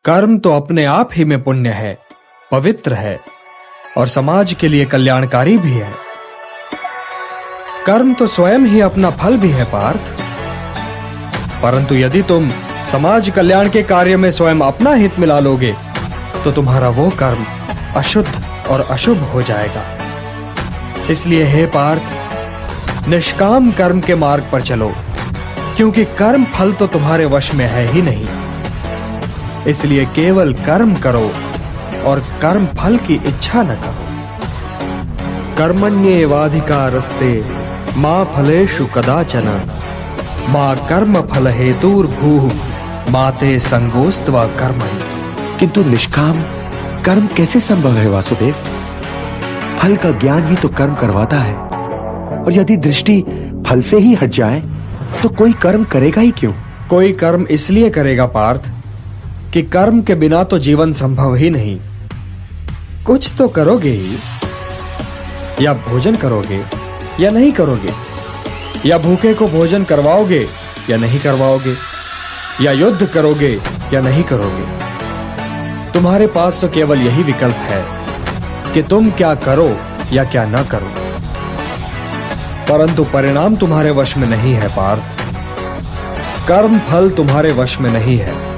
कर्म तो अपने आप ही में पुण्य है, पवित्र है और समाज के लिए कल्याणकारी भी है। कर्म तो स्वयं ही अपना फल भी है पार्थ। परंतु यदि तुम समाज कल्याण के कार्य में स्वयं अपना हित मिला लोगे तो तुम्हारा वो कर्म अशुद्ध और अशुभ हो जाएगा। इसलिए हे पार्थ, निष्काम कर्म के मार्ग पर चलो, क्योंकि कर्म फल तो तुम्हारे वश में है ही नहीं। इसलिए केवल कर्म करो और कर्म फल की इच्छा न करो। कर्मण्येवाधिकारस्ते मा फलेषु कदाचन मा कर्म फल हेतुर्भूः माते संगोस्त्वा कर्मणि। किंतु निष्काम कर्म कैसे संभव है वासुदेव? फल का ज्ञान ही तो कर्म करवाता है, और यदि दृष्टि फल से ही हट जाए तो कोई कर्म करेगा ही क्यों? कोई कर्म इसलिए करेगा पार्थ कि कर्म के बिना तो जीवन संभव ही नहीं। कुछ तो करोगे ही, या भोजन करोगे या नहीं करोगे, या भूखे को भोजन करवाओगे या नहीं करवाओगे, या युद्ध करोगे या नहीं करोगे। तुम्हारे पास तो केवल यही विकल्प है कि तुम क्या करो या क्या ना करो। परंतु परिणाम तुम्हारे वश में नहीं है पार्थ। कर्म फल तुम्हारे वश में नहीं है।